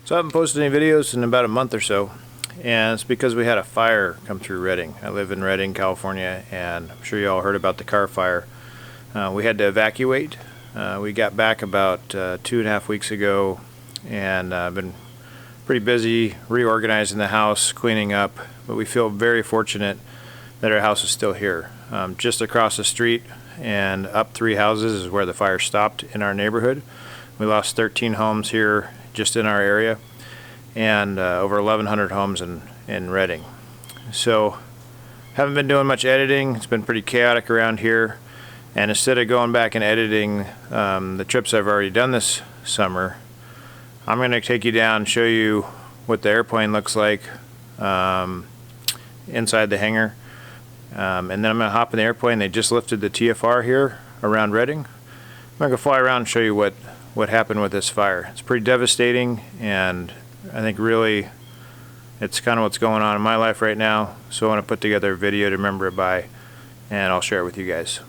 So I haven't posted any videos in about a month or so, and it's because we had a fire come through Redding. I live in Redding, California, and I'm sure you all heard about the Carr fire. We had to evacuate. We got back about 2.5 weeks ago, and I've been pretty busy reorganizing the house, cleaning up, but we feel very fortunate that our house is still here. Just across the street and up 3 houses is where the fire stopped in our neighborhood. We lost 13 homes here just in our area, and over 1,100 homes in Redding. So haven't been doing much editing. It's been pretty chaotic around here, and instead of going back and editing the trips I've already done this summer, I'm going to take you down and show you what the airplane looks like inside the hangar, and then I'm going to hop in the airplane. They just lifted the TFR here around Redding. I'm going to go fly around and show you what happened with this fire. It's pretty devastating, and I think really it's kind of what's going on in my life right now, so I want to put together a video to remember it by, and I'll share it with you guys.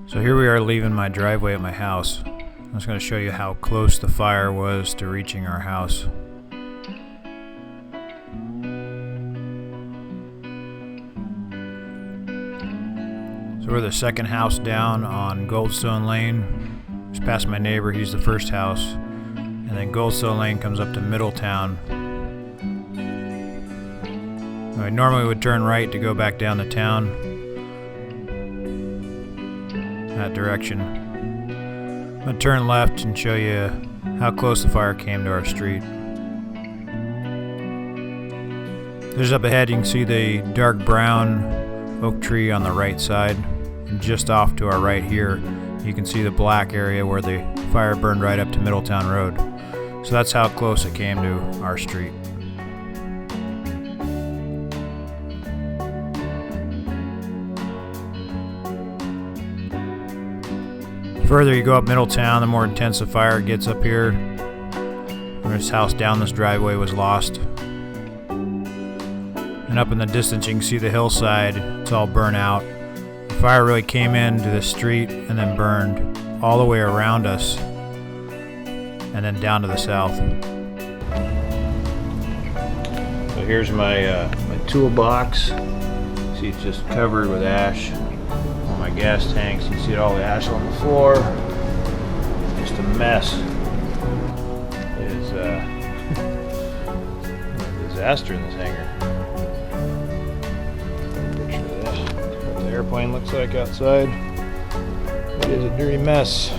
So here we are leaving my driveway at my house. I'm just going to show you how close the fire was to reaching our house. So we're the second house down on Goldstone Lane. Just past my neighbor, he's the first house. And then Goldstone Lane comes up to Middletown. I normally would turn right to go back down the town, that direction. I'm going to turn left and show you how close the fire came to our street. There's up ahead, you can see the dark brown oak tree on the right side, and just off to our right here you can see the black area where the fire burned right up to Middletown Road. So that's how close it came to our street. The further you go up Middletown, the more intense the fire gets up here. This house down this driveway was lost. And up in the distance you can see the hillside, it's all burnt out. The fire really came into the street and then burned all the way around us and then down to the south. So here's my toolbox. See, it's just covered with ash. All my gas tanks, you can see all the ash on the floor. Just a mess. It is a disaster in this hangar. Airplane looks like outside. It is a dirty mess.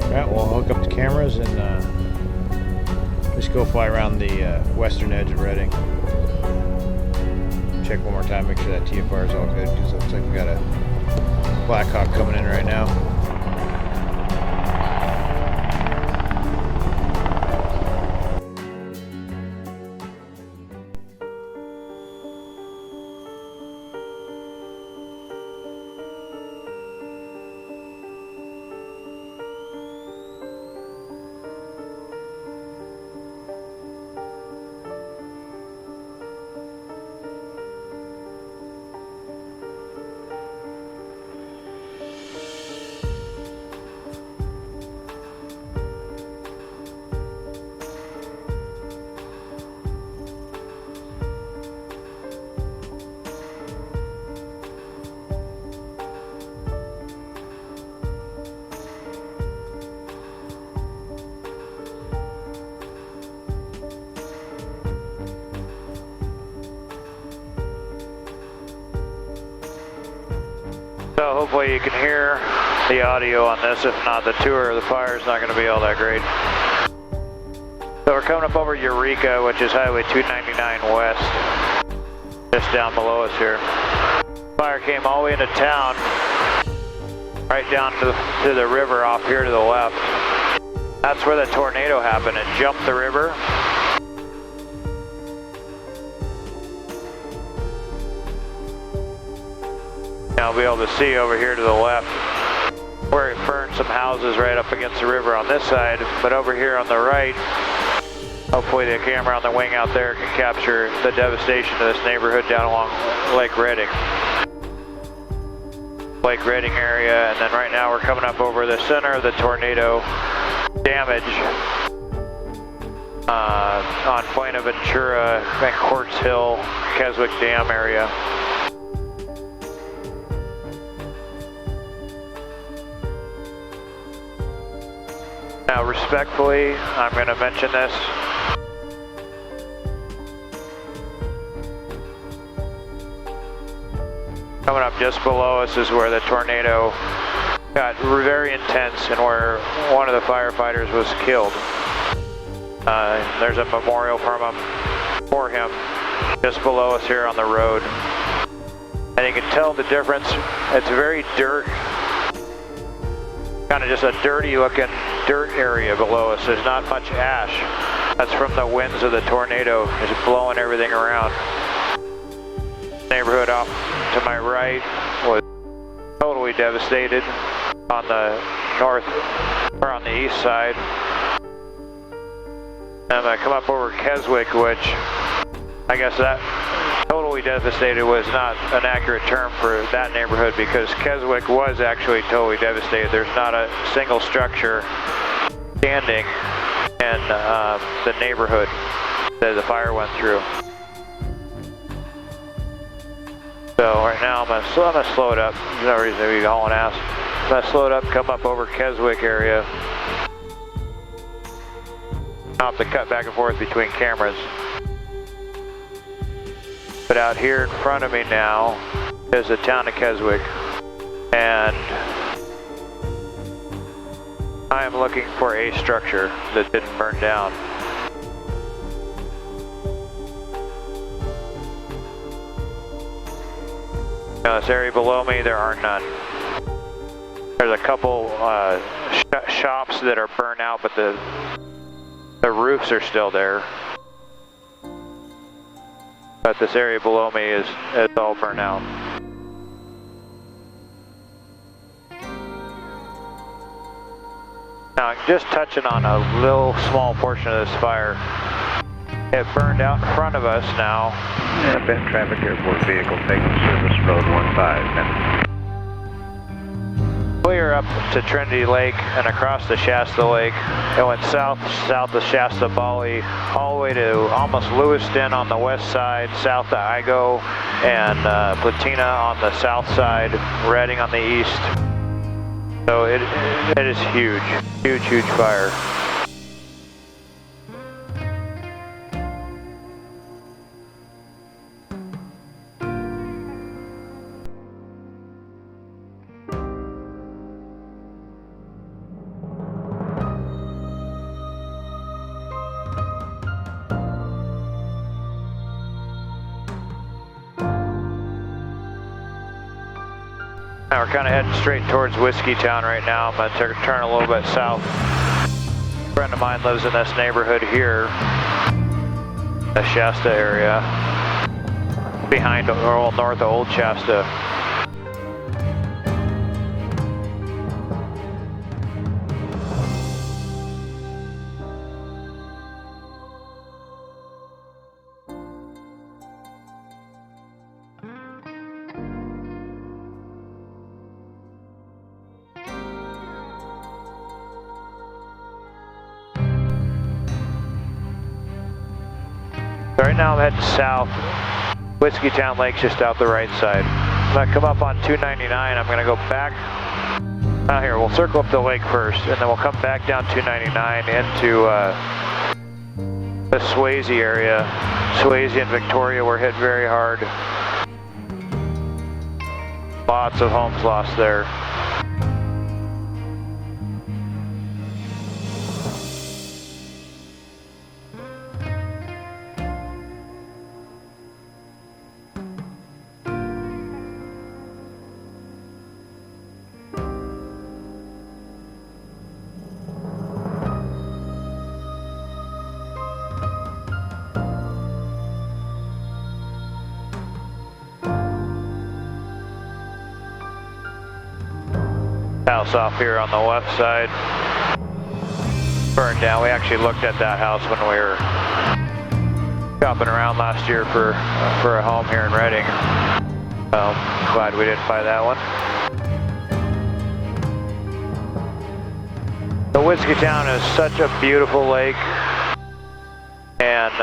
Alright, we'll hook up the cameras and just go fly around the western edge of Redding. Check one more time, make sure that TFR is all good, because it looks like we got a Black Hawk coming in right now. So hopefully you can hear the audio on this. If not, the tour of the fire is not going to be all that great. So we're coming up over Eureka, which is Highway 299 west, just down below us here. Fire came all the way into town, right down to the river off here to the left. That's where the tornado happened. It jumped the river. Now I'll be able to see over here to the left where it burned some houses right up against the river on this side, but over here on the right, hopefully the camera on the wing out there can capture the devastation of this neighborhood down along Lake Redding area. And then right now we're coming up over the center of the tornado damage on Buenaventura and Quartz Hill, Keswick Dam area. Now, respectfully, I'm going to mention this. Coming up just below us is where the tornado got very intense and where one of the firefighters was killed. There's a memorial for him just below us here on the road. And you can tell the difference. It's very dirt, kind of just a dirty looking dirt area below us. There's not much ash. That's from the winds of the tornado, just blowing everything around. Neighborhood off to my right was totally devastated on the north, or on the east side. I'm gonna come up over Keswick, which I guess that totally devastated was not an accurate term for that neighborhood, because Keswick was actually totally devastated. There's not a single structure standing in the neighborhood that the fire went through. So right now I'm gonna slow it up. There's no reason to be hauling ass. I'm gonna slow it up, come up over Keswick area. I'll have to cut back and forth between cameras. But out here in front of me now is the town of Keswick, and I am looking for a structure that didn't burn down. Now this area below me, there are none. There's a couple shops that are burnt out, but the roofs are still there. But this area below me is all burnt out. Now I'm just touching on a little small portion of this fire. It burned out in front of us now. Yeah, Benton Traffic Airport vehicle taking service road 15. Clear up to Trinity Lake and across the Shasta Lake. It went south of Shasta Valley, all the way to almost Lewiston on the west side, south to Igo, and Platina on the south side, Redding on the east. So it is huge, huge fire. Now we're kind of heading straight towards Whiskeytown right now. I'm going to turn a little bit south. A friend of mine lives in this neighborhood here, the Shasta area, behind or north of Old Shasta. So right now I'm heading south. Whiskeytown Lake's just out the right side. I'm going to come up on 299. I'm going to go back out here. We'll circle up the lake first, and then we'll come back down 299 into the Swasey area. Swasey and Victoria were hit very hard. Lots of homes lost there. House off here on the left side burned down. We actually looked at that house when we were shopping around last year for a home here in Redding. Glad we didn't buy that one. The Whiskeytown is such a beautiful lake, and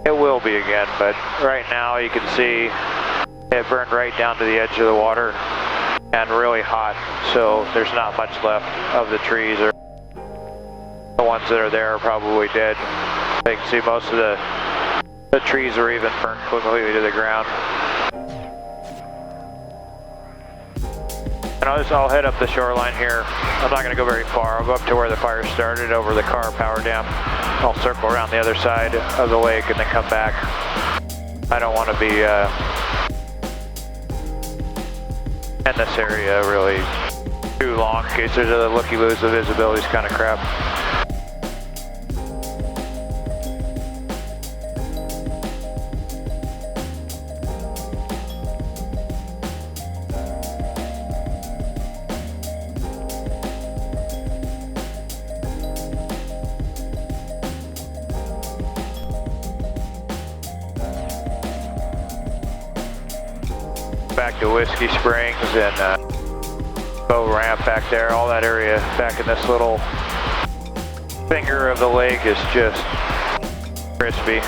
it will be again, but right now you can see it burned right down to the edge of the water and really hot, so there's not much left of the trees. Or the ones that are there are probably dead. You can see most of the trees are even burnt completely to the ground. And I'll head up the shoreline here. I'm not going to go very far. I'll go up to where the fire started over the Carr power dam. I'll circle around the other side of the lake and then come back. I don't want to be in this area really too long in case there's a looky-loos. The visibility's kind of crap. Back to Whiskey Springs and boat ramp back there, all that area back in this little finger of the lake is just crispy.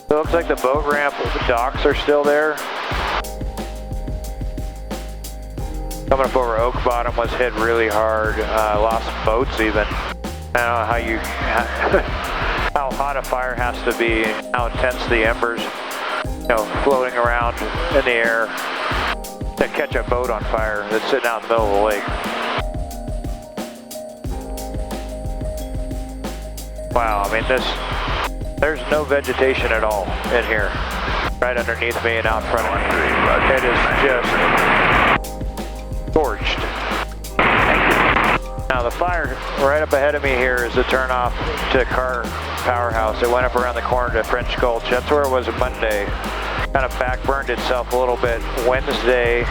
So it looks like the boat ramp, the docks are still there. Coming up over Oak Bottom was hit really hard. Lost boats even. I don't know how you, how hot a fire has to be, how intense the embers, floating around in the air to catch a boat on fire that's sitting out in the middle of the lake. Wow, I mean there's no vegetation at all in here, right underneath me and out in front of me. It is just scorched. Now the fire right up ahead of me here is the turnoff to Carr powerhouse. It went up around the corner to French Gulch. That's where it was Monday. Kind of backburned itself a little bit. Wednesday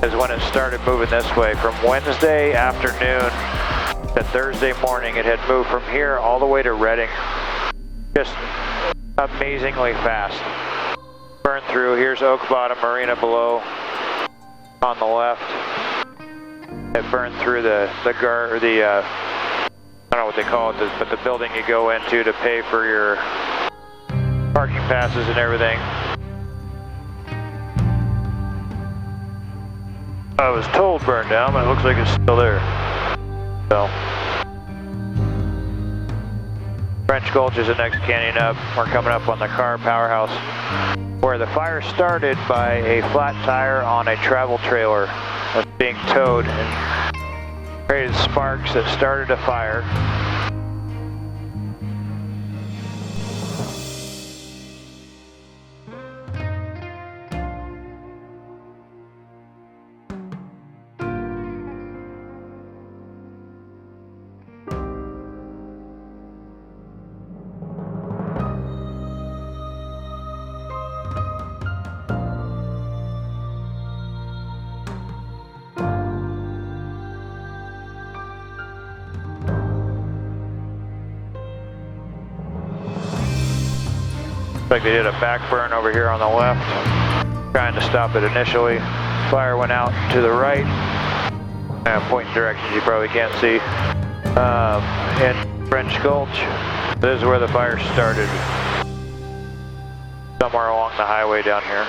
is when it started moving this way. From Wednesday afternoon to Thursday morning, it had moved from here all the way to Redding. Just amazingly fast. Burned through. Here's Oak Bottom Marina below on the left. It burned through I don't know what they call it, but the building you go into to pay for your parking passes and everything. I was told burned down, but it looks like it's still there. So, French Gulch is the next canyon up. We're coming up on the Carr powerhouse, where the fire started by a flat tire on a travel trailer that's being towed and created sparks that started a fire. Like they did a back burn over here on the left, trying to stop it initially. Fire went out to the right, pointing directions you probably can't see. In French Gulch, this is where the fire started, somewhere along the highway down here.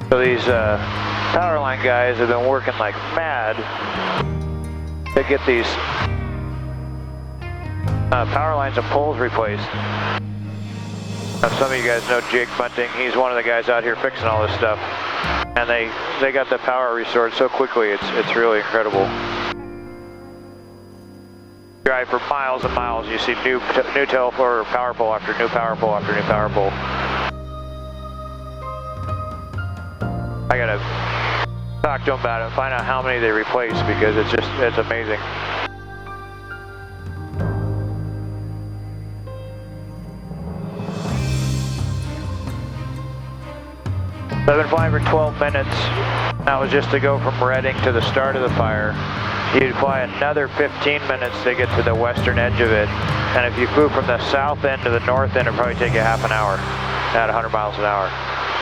So these power line guys have been working like mad to get these power lines and poles replaced. Now, some of you guys know Jake Bunting. He's one of the guys out here fixing all this stuff. And they got the power restored so quickly, it's really incredible. Drive for miles and miles, you see new telephone or power pole after new power pole after new power pole. I gotta talk to them about it and find out how many they replace, because it's amazing. 7.5 or 12 minutes. That was just to go from Redding to the start of the fire. You'd fly another 15 minutes to get to the western edge of it. And if you flew from the south end to the north end, it'd probably take you half an hour at 100 miles an hour.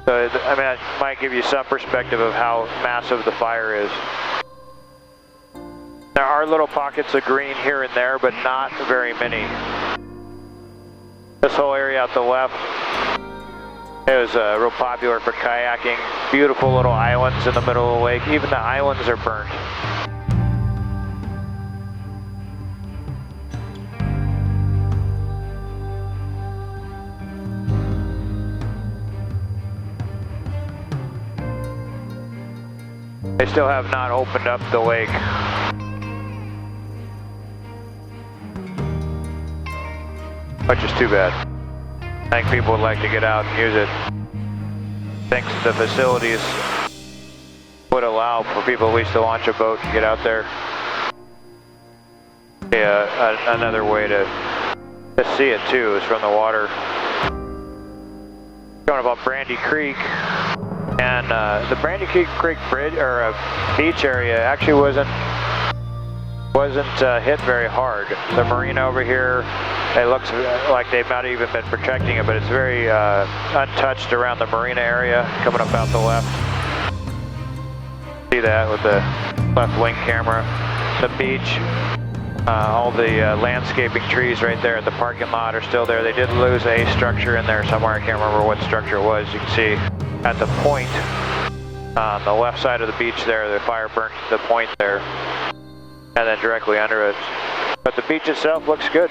So, I mean, that might give you some perspective of how massive the fire is. There are little pockets of green here and there, but not very many. This whole area out the left, it was real popular for kayaking. Beautiful little islands in the middle of the lake. Even the islands are burnt. They still have not opened up the lake. Which is too bad. I think people would like to get out and use it. I think the facilities would allow for people at least to launch a boat and get out there. Yeah, another way to see it too is from the water. Going about Brandy Creek, and the Brandy Creek bridge or beach area actually wasn't hit very hard. The marina over here, it looks like they might have even been protecting it, but it's very untouched around the marina area, coming up out the left. See that with the left wing camera. The beach, all the landscaping trees right there at the parking lot are still there. They did lose a structure in there somewhere. I can't remember what structure it was. You can see at the point on the left side of the beach there, the fire burnt the point there, and then directly under it. But the beach itself looks good.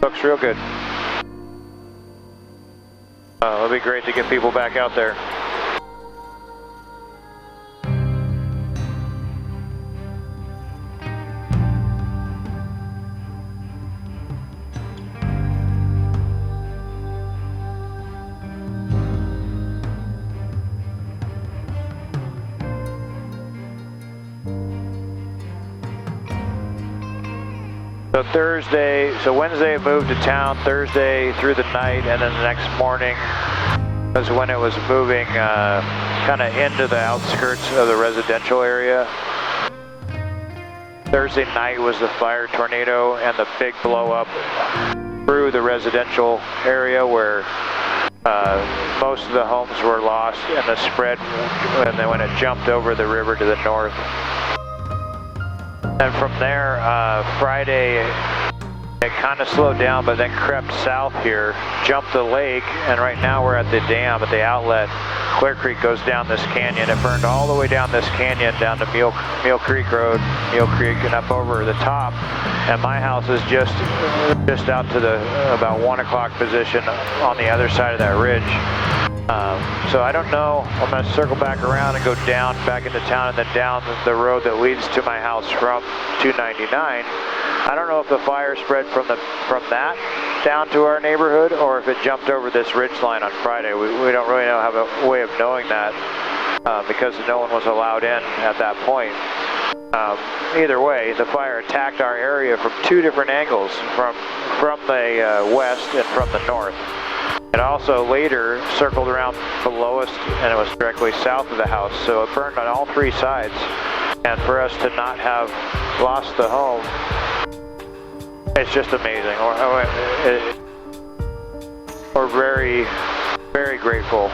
Looks real good. It'll be great to get people back out there. So Wednesday it moved to town, Thursday through the night, and then the next morning was when it was moving kind of into the outskirts of the residential area. Thursday night was the fire tornado and the big blow up through the residential area where most of the homes were lost, and the spread, and then when it jumped over the river to the north. And from there, Friday, it kind of slowed down, but then crept south here, jumped the lake, and right now we're at the dam, at the outlet. Clear Creek goes down this canyon. It burned all the way down this canyon, down to Mule Creek Road, Mule Creek, and up over the top. And my house is just out to the about 1 o'clock position on the other side of that ridge. So I don't know. I'm going to circle back around and go down back into town and then down the road that leads to my house from 299. I don't know if the fire spread from that down to our neighborhood or if it jumped over this ridge line on Friday. We don't really have a way of knowing that because no one was allowed in at that point. Either way, the fire attacked our area from two different angles, from the west and from the north. It also later circled around below us, and it was directly south of the house, so it burned on all three sides. And for us to not have lost the home, it's just amazing. We're very, very grateful.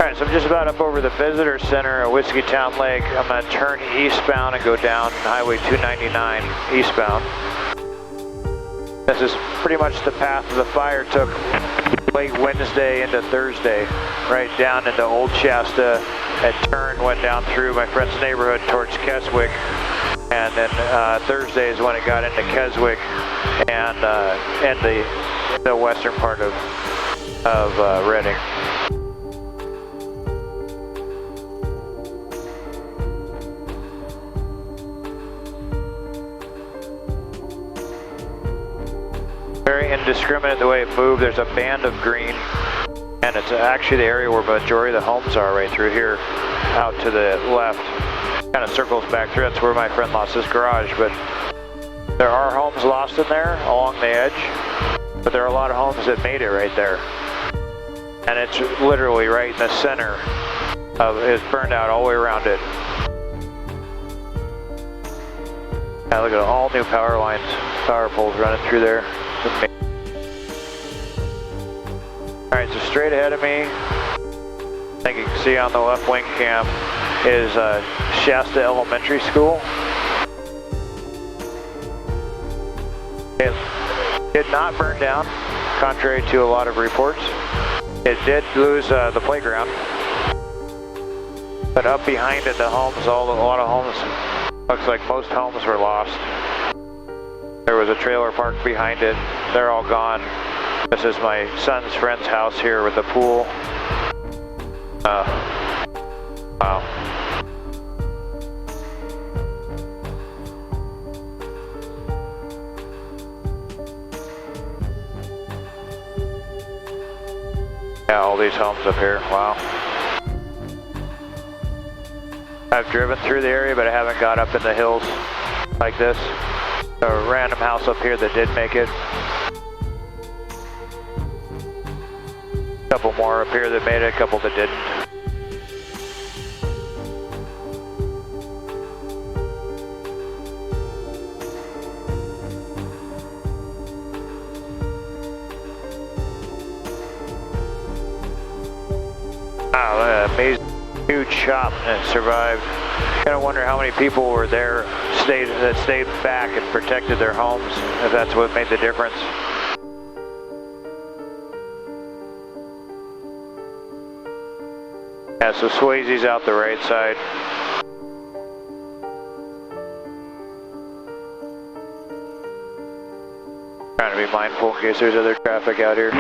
Alright, so I'm just about up over the visitor center at Whiskeytown Lake. I'm going to turn eastbound and go down Highway 299 eastbound. This is pretty much the path the fire took late Wednesday into Thursday, right down into Old Shasta. At turn went down through my friend's neighborhood towards Keswick, and then Thursday is when it got into Keswick and the western part of Redding. Very indiscriminate the way it moved. There's a band of green, and it's actually the area where the majority of the homes are, right through here, out to the left. Kind of circles back through. That's where my friend lost his garage, but there are homes lost in there along the edge, but there are a lot of homes that made it right there. And it's literally right in the center of it's burned out all the way around it. Now look at all new power lines, power poles running through there. Alright, so straight ahead of me, I think you can see on the left wing cam, is Shasta Elementary School. It did not burn down, contrary to a lot of reports. It did lose the playground, but up behind it, the homes, a lot of homes, looks like most homes were lost. There was a trailer park behind it. They're all gone. This is my son's friend's house here with the pool. Wow. Yeah, all these homes up here. Wow. I've driven through the area, but I haven't got up in the hills like this. A random house up here that did make it. A couple more up here that made it, a couple that didn't. Wow, amazing, huge chop, and it survived. Kind of wonder how many people were there, that stayed back and protected their homes, if that's what made the difference. Yeah, so Swasey's out the right side. Trying to be mindful in case there's other traffic out here.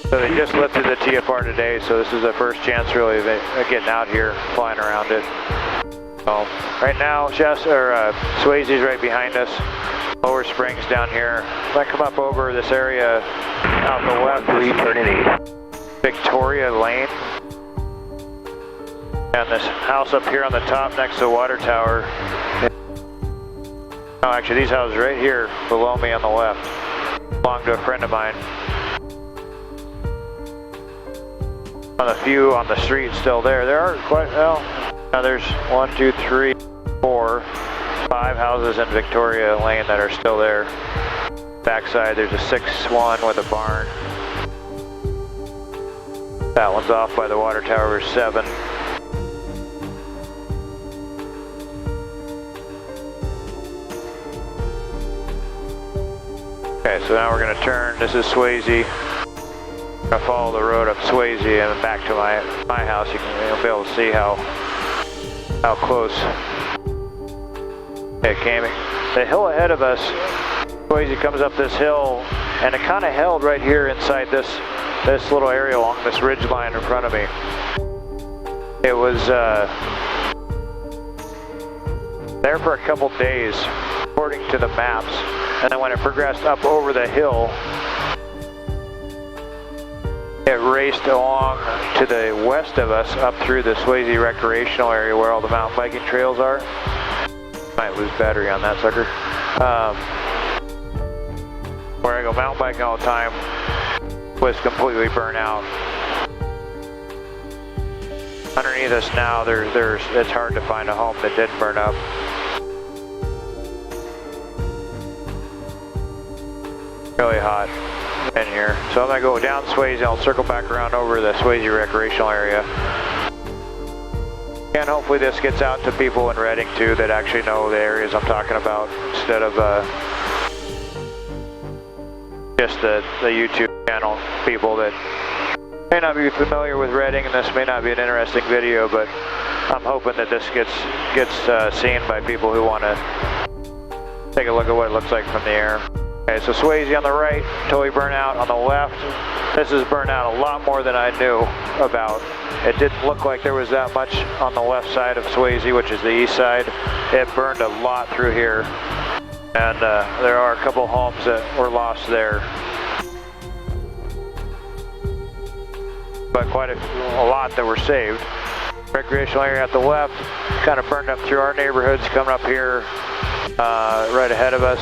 So they just lifted the TFR today, so this is the first chance really of getting out here, flying around it. So right now, Swasey's right behind us. Lower Springs down here. If I come up over this area out the left, Victoria Lane. And this house up here on the top next to the water tower. Oh, actually these houses right here below me on the left belong to a friend of mine. On the few on the street still there. There are quite, well, now there's 1, 2, 3, 4, 5 houses in Victoria Lane that are still there. Backside there's a 6-1 with a barn. That one's off by the water tower, 7. Okay, so now we're going to turn. This is Swasey. I'm going to follow the road up Swasey and back to my house. You'll be able to see how close it came. The hill ahead of us, Swasey comes up this hill, and it kind of held right here inside this little area along this ridge line in front of me. It was there for a couple days, according to the maps. And then when it progressed up over the hill, it raced along to the west of us up through the Swasey recreational area where all the mountain biking trails are. Might lose battery on that sucker. Where I go mountain biking all the time was completely burnt out. Underneath us now, it's hard to find a home that didn't burn up. Really hot in here. So I'm going to go down Swasey, I'll circle back around over the Swasey recreational area. And hopefully this gets out to people in Redding too that actually know the areas I'm talking about, instead of just the YouTube channel people that may not be familiar with Redding, and this may not be an interesting video, but I'm hoping that this gets seen by people who want to take a look at what it looks like from the air. Okay, so Swasey on the right, totally burnt out. On the left, this is burnt out a lot more than I knew about. It didn't look like there was that much on the left side of Swasey, which is the east side. It burned a lot through here, and there are a couple homes that were lost there. But quite a lot that were saved. Recreational area at the left, kind of burned up through our neighborhoods, coming up here right ahead of us.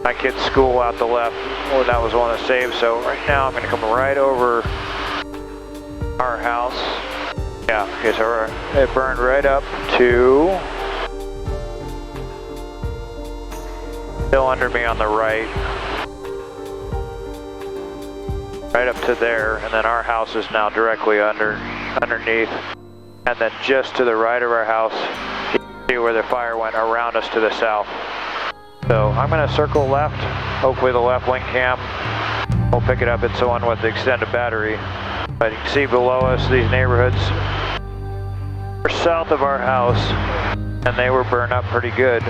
My kid's school out the left, well, that was one that saved. So right now I'm going to come right over our house. Yeah, okay, so it burned right up to, still under me on the right. Right up to there, and then our house is now directly underneath. And then just to the right of our house, you can see where the fire went around us to the south. So I'm going to circle left. Hopefully the left wing cam will pick it up. It's the one with the extended battery. But you can see below us, these neighborhoods are south of our house, and they were burned up pretty good,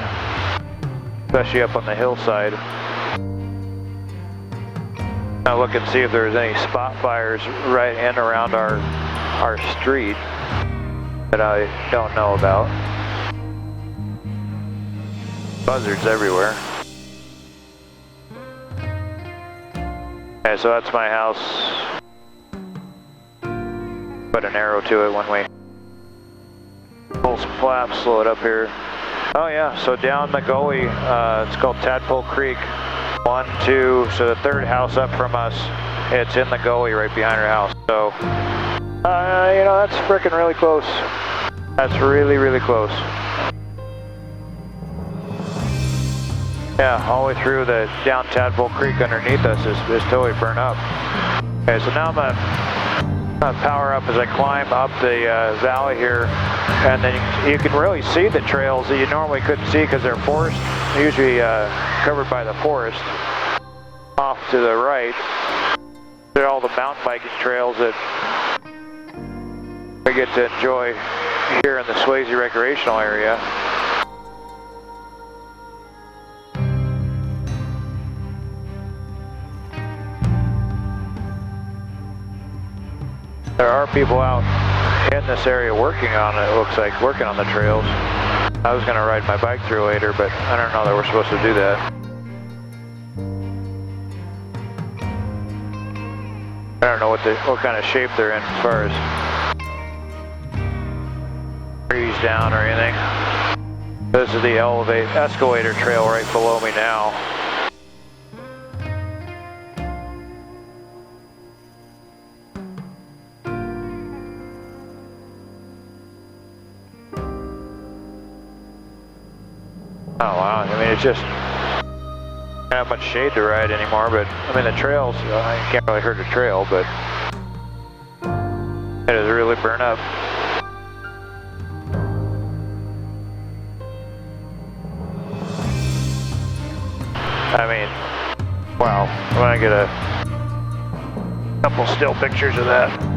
especially up on the hillside. Now look and see if there's any spot fires right in around our street that I don't know about. Buzzards everywhere. Okay, so that's my house. Put an arrow to it when we pull some flaps, slow it up here. Oh yeah, so down the gully, it's called Tadpole Creek. 1, 2, so the third house up from us, it's in the gully right behind our house. So, you know, that's frickin' really close. That's really, really close. Yeah, all the way through the down Tadpole Creek underneath us is totally burned up. Okay, so now I'm gonna power up as I climb up the valley here, and then you can really see the trails that you normally couldn't see because they're forest, usually covered by the forest. Off to the right, there are all the mountain biking trails that we get to enjoy here in the Swasey recreational area. There are people out in this area working on it, looks like, working on the trails. I was going to ride my bike through later, but I don't know that we're supposed to do that. I don't know what kind of shape they're in as far as trees down or anything. This is the escalator trail right below me now. Oh wow, I mean it's just not much shade to ride anymore, but I mean the trails, I can't really hurt the trail, but it is really burned up. I mean, wow, I'm gonna get a couple still pictures of that.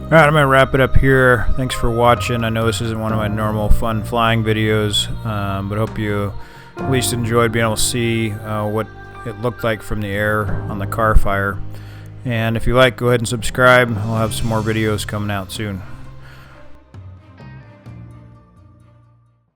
All right, I'm going to wrap it up here. Thanks for watching. I know this isn't one of my normal fun flying videos, but I hope you at least enjoyed being able to see what it looked like from the air on the Carr fire. And if you like, go ahead and subscribe. We'll have some more videos coming out soon.